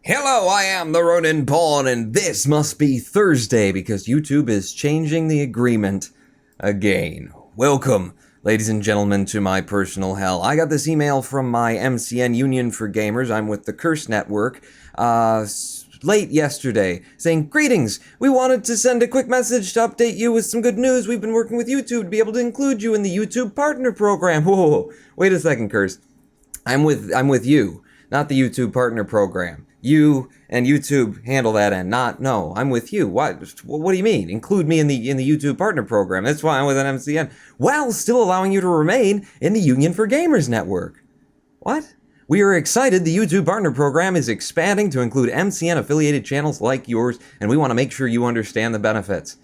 Hello, I am the Ronin Pawn, and this must be Thursday because YouTube is changing the agreement again. Welcome, ladies and gentlemen, to my personal hell. I got this email from my MCN Union for Gamers. I'm with the Curse Network. Late yesterday, saying, "Greetings, we wanted to send a quick message to update you with some good news. We've been working with YouTube to be able to include you in the YouTube Partner Program." Whoa, wait a second, Curse. I'm with you, not the YouTube Partner Program. You and YouTube handle that end. No, I'm with you. What do you mean? Include me in the YouTube Partner Program. That's why I'm with an MCN, while still allowing you to remain in the Union for Gamers network. What? We are excited the YouTube Partner Program is expanding to include MCN affiliated channels like yours, and we want to make sure you understand the benefits.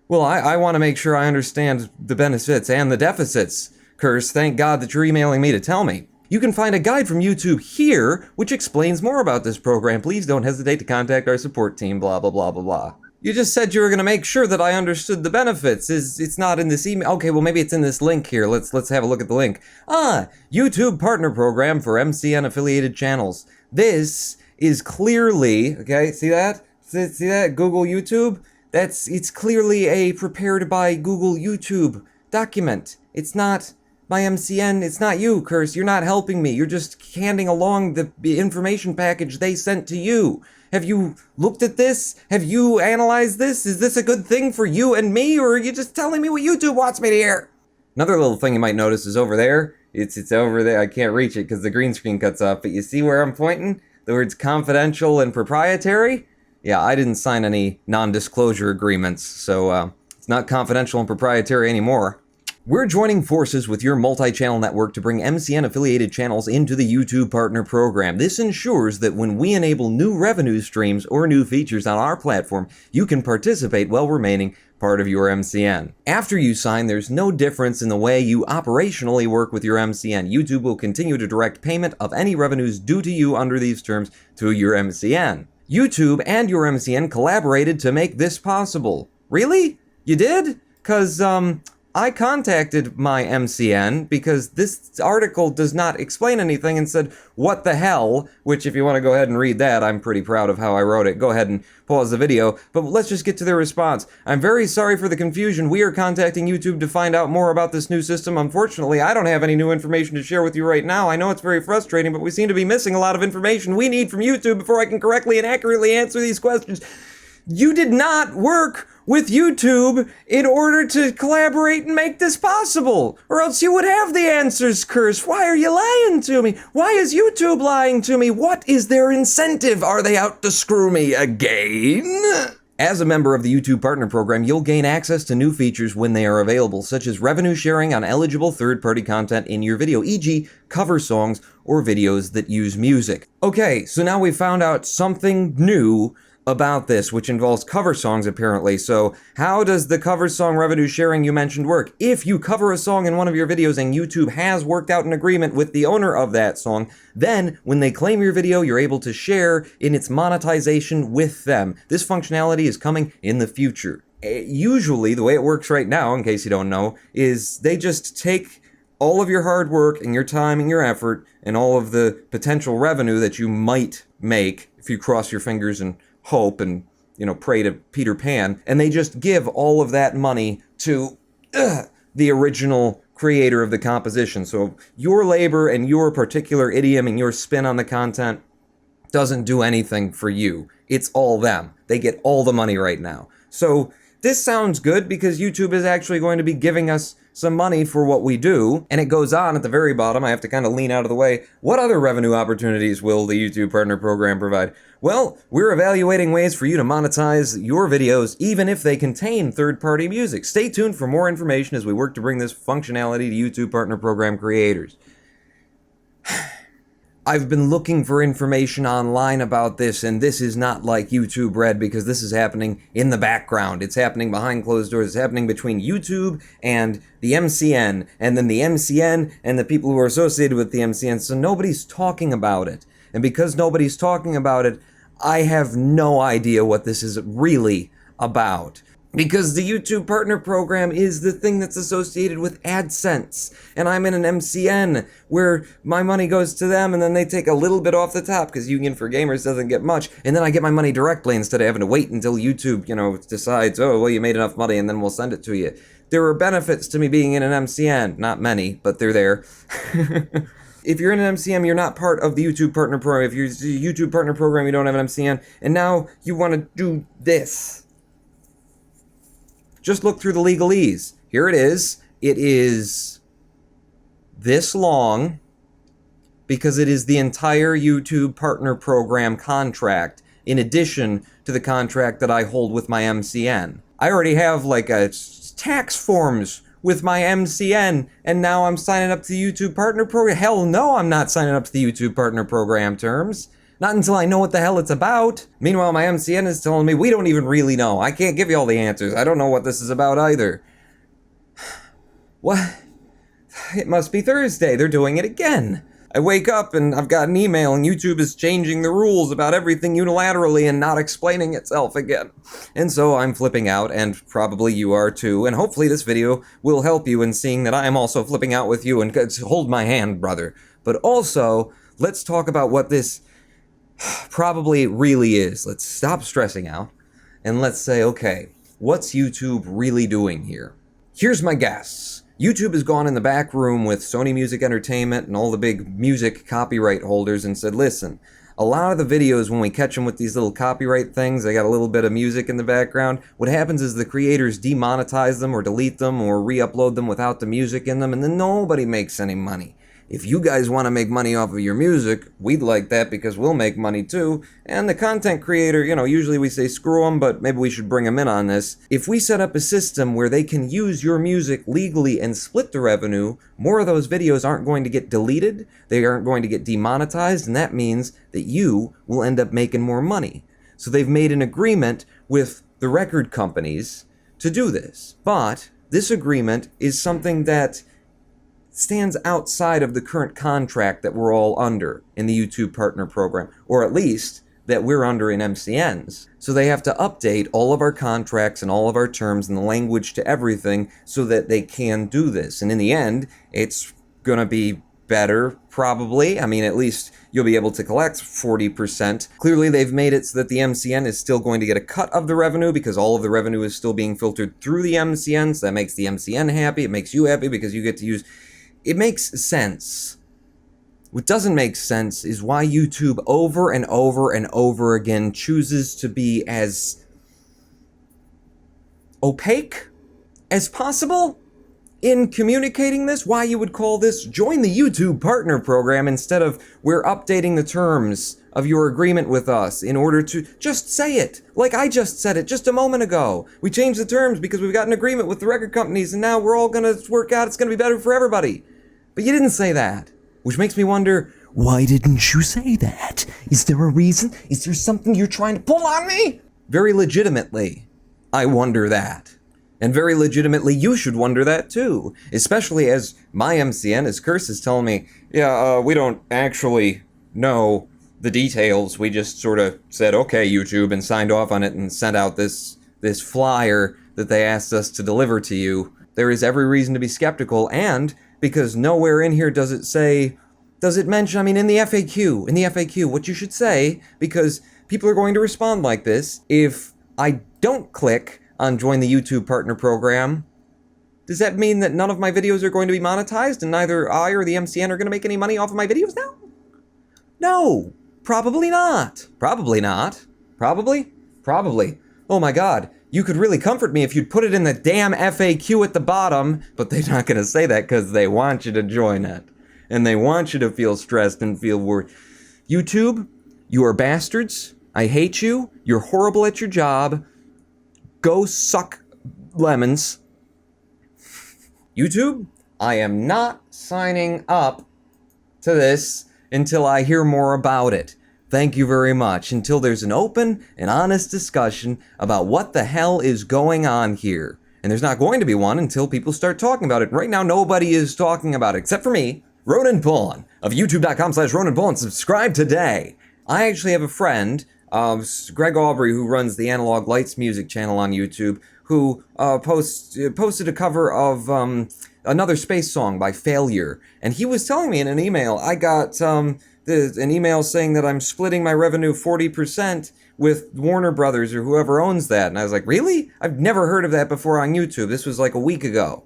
Well, I want to make sure I understand the benefits and the deficits. Curse, thank God that you're emailing me to tell me. You can find a guide from YouTube here, which explains more about this program. Please don't hesitate to contact our support team, blah, blah, blah, blah, blah. You just said you were going to make sure that I understood the benefits. It's not in this email. Okay, well, maybe it's in this link here. Let's have a look at the link. YouTube Partner Program for MCN affiliated channels. This is clearly, okay, see that? See that? Google YouTube? It's clearly a prepared by Google YouTube document. It's not my MCN, it's not you, Curse. You're not helping me. You're just handing along the information package they sent to you. Have you looked at this? Have you analyzed this? Is this a good thing for you and me, or are you just telling me what YouTube wants me to hear? Another little thing you might notice is over there. It's over there. I can't reach it because the green screen cuts off, but you see where I'm pointing? The words confidential and proprietary? Yeah, I didn't sign any non-disclosure agreements, so it's not confidential and proprietary anymore. We're joining forces with your multi-channel network to bring MCN-affiliated channels into the YouTube Partner Program. This ensures that when we enable new revenue streams or new features on our platform, you can participate while remaining part of your MCN. After you sign, there's no difference in the way you operationally work with your MCN. YouTube will continue to direct payment of any revenues due to you under these terms to your MCN. YouTube and your MCN collaborated to make this possible. Really? You did? 'Cause, I contacted my MCN because this article does not explain anything and said, "What the hell?" Which, if you want to go ahead and read that, I'm pretty proud of how I wrote it. Go ahead and pause the video. But let's just get to their response. "I'm very sorry for the confusion. We are contacting YouTube to find out more about this new system. Unfortunately, I don't have any new information to share with you right now. I know it's very frustrating, but we seem to be missing a lot of information we need from YouTube before I can correctly and accurately answer these questions." You did not work with YouTube in order to collaborate and make this possible, or else you would have the answers, Curse. Why are you lying to me? Why is YouTube lying to me? What is their incentive? Are they out to screw me again? As a member of the YouTube Partner Program, you'll gain access to new features when they are available, such as revenue sharing on eligible third-party content in your video, e.g. cover songs or videos that use music. Okay, so now we found out something new about this, which involves cover songs apparently. So how does the cover song revenue sharing you mentioned work? If you cover a song in one of your videos and YouTube has worked out an agreement with the owner of that song, then when they claim your video, you're able to share in its monetization with them. This functionality is coming in the future. Usually, the way it works right now, in case you don't know, is they just take all of your hard work and your time and your effort and all of the potential revenue that you might make if you cross your fingers and hope and, pray to Peter Pan, and they just give all of that money to the original creator of the composition. So your labor and your particular idiom and your spin on the content doesn't do anything for you. It's all them. They get all the money right now. So this sounds good because YouTube is actually going to be giving us some money for what we do. And it goes on at the very bottom. I have to kind of lean out of the way. What other revenue opportunities will the YouTube Partner Program provide? Well, we're evaluating ways for you to monetize your videos even if they contain third-party music. Stay tuned for more information as we work to bring this functionality to YouTube Partner Program creators. I've been looking for information online about this, and this is not like YouTube Red because this is happening in the background. It's happening behind closed doors. It's happening between YouTube and the MCN, and then the MCN and the people who are associated with the MCN, so nobody's talking about it. And because nobody's talking about it, I have no idea what this is really about. Because the YouTube Partner Program is the thing that's associated with AdSense. And I'm in an MCN where my money goes to them and then they take a little bit off the top because Union for Gamers doesn't get much. And then I get my money directly instead of having to wait until YouTube, decides, oh, well, you made enough money and then we'll send it to you. There are benefits to me being in an MCN. Not many, but they're there. If you're in an MCN, you're not part of the YouTube Partner Program. If you're in the YouTube Partner Program, you don't have an MCN. And now you want to do this. Just look through the legalese. Here it is. It is this long because it is the entire YouTube Partner Program contract in addition to the contract that I hold with my MCN. I already have like a tax forms with my MCN and now I'm signing up to the YouTube Partner Program. Hell no, I'm not signing up to the YouTube Partner Program terms. Not until I know what the hell it's about. Meanwhile, my MCN is telling me, we don't even really know. I can't give you all the answers. I don't know what this is about either. What? It must be Thursday. They're doing it again. I wake up and I've got an email and YouTube is changing the rules about everything unilaterally and not explaining itself again. And so I'm flipping out, and probably you are too. And hopefully this video will help you in seeing that I am also flipping out with you, and hold my hand, brother. But also, let's talk about what this probably really is. Let's stop stressing out and let's say, okay, what's YouTube really doing here? Here's my guess. YouTube has gone in the back room with Sony Music Entertainment and all the big music copyright holders and said, listen, a lot of the videos, when we catch them with these little copyright things, they got a little bit of music in the background. What happens is the creators demonetize them or delete them or re-upload them without the music in them, and then nobody makes any money. If you guys want to make money off of your music, we'd like that because we'll make money too. And the content creator, usually we say screw them, but maybe we should bring them in on this. If we set up a system where they can use your music legally and split the revenue, more of those videos aren't going to get deleted, they aren't going to get demonetized, and that means that you will end up making more money. So they've made an agreement with the record companies to do this. But this agreement is something that stands outside of the current contract that we're all under in the YouTube Partner Program, or at least that we're under in MCNs. So they have to update all of our contracts and all of our terms and the language to everything so that they can do this. And in the end, it's gonna be better, probably. I mean, at least you'll be able to collect 40%. Clearly, they've made it so that the MCN is still going to get a cut of the revenue because all of the revenue is still being filtered through the MCN, so that makes the MCN happy. It makes you happy because you get to use. It makes sense. What doesn't make sense is why YouTube over and over and over again chooses to be as opaque as possible in communicating this. Why you would call this join the YouTube Partner Program instead of we're updating the terms of your agreement with us in order to just say it. Like I just said it just a moment ago. We changed the terms because we've got an agreement with the record companies and now we're all gonna work out. It's gonna be better for everybody. But you didn't say that, which makes me wonder, why didn't you say that? Is there a reason? Is there something you're trying to pull on me? Very legitimately, I wonder that. And very legitimately, you should wonder that too. Especially as my MCN, as Curse, is telling me, we don't actually know the details. We just sort of said, okay, YouTube, and signed off on it and sent out this flyer that they asked us to deliver to you. There is every reason to be skeptical, and because nowhere in here does it mention, in the FAQ, what you should say, because people are going to respond like this. If I don't click on join the YouTube Partner Program, does that mean that none of my videos are going to be monetized and neither I or the MCN are going to make any money off of my videos now? No, probably not. Probably not. Probably. Oh my God. You could really comfort me if you'd put it in the damn FAQ at the bottom, but they're not going to say that because they want you to join it. And they want you to feel stressed and feel worried. YouTube, you are bastards. I hate you. You're horrible at your job. Go suck lemons. YouTube, I am not signing up to this until I hear more about it. Thank you very much. Until there's an open and honest discussion about what the hell is going on here. And there's not going to be one until people start talking about it. Right now, nobody is talking about it, except for me, Ronan Pawn, of youtube.com/RonanPawn. Subscribe today. I actually have a friend Greg Aubrey, who runs the Analog Lights music channel on YouTube, who posted a cover of another space song by Failure. And he was telling me in an email, I got an email saying that I'm splitting my revenue 40% with Warner Brothers or whoever owns that. And I was like, really? I've never heard of that before on YouTube. This was like a week ago.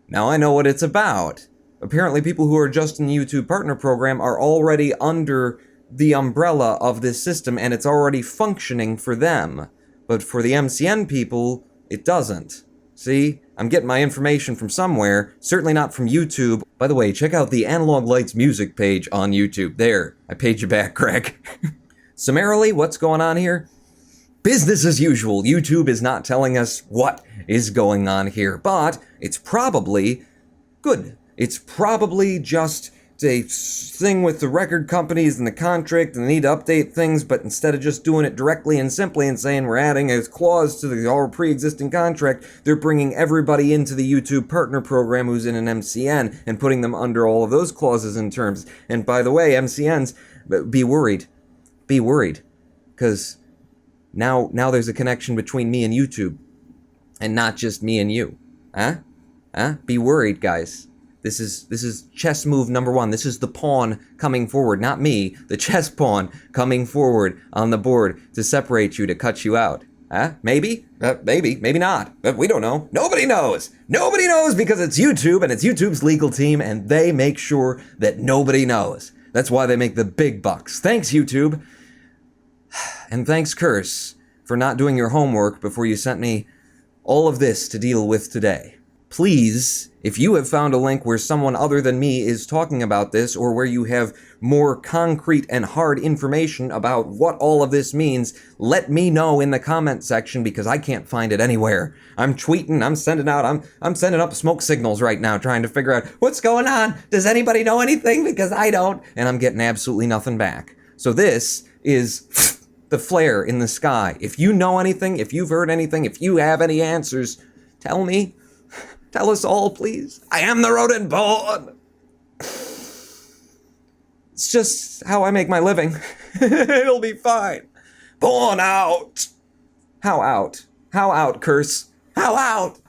Now I know what it's about. Apparently people who are just in the YouTube Partner Program are already under the umbrella of this system, and it's already functioning for them. But for the MCN people, it doesn't. See? I'm getting my information from somewhere, certainly not from YouTube. By the way, check out the Analog Lights music page on YouTube. There, I paid you back, Greg. Summarily, what's going on here? Business as usual. YouTube is not telling us what is going on here, but it's probably good. It's probably just a thing with the record companies and the contract, and they need to update things, but instead of just doing it directly and simply and saying we're adding a clause to our pre-existing contract, they're bringing everybody into the YouTube Partner Program who's in an MCN and putting them under all of those clauses and terms. And by the way, MCNs, be worried. Be worried. Because now there's a connection between me and YouTube, and not just me and you. Huh? Be worried, guys. This is chess move number one. This is the pawn coming forward, not me, the chess pawn coming forward on the board to separate you, to cut you out. Maybe? Maybe not. We don't know. Nobody knows. Nobody knows because it's YouTube and it's YouTube's legal team, and they make sure that nobody knows. That's why they make the big bucks. Thanks, YouTube. And thanks, Curse, for not doing your homework before you sent me all of this to deal with today. Please, if you have found a link where someone other than me is talking about this, or where you have more concrete and hard information about what all of this means, let me know in the comment section, because I can't find it anywhere. I'm tweeting, I'm sending up smoke signals right now, trying to figure out what's going on. Does anybody know anything? Because I don't, and I'm getting absolutely nothing back. So this is the flare in the sky. If you know anything, if you've heard anything, if you have any answers, tell me. Tell us all, please. I am the rodent born. It's just how I make my living. It'll be fine. Born out. How out? How out, Curse? How out?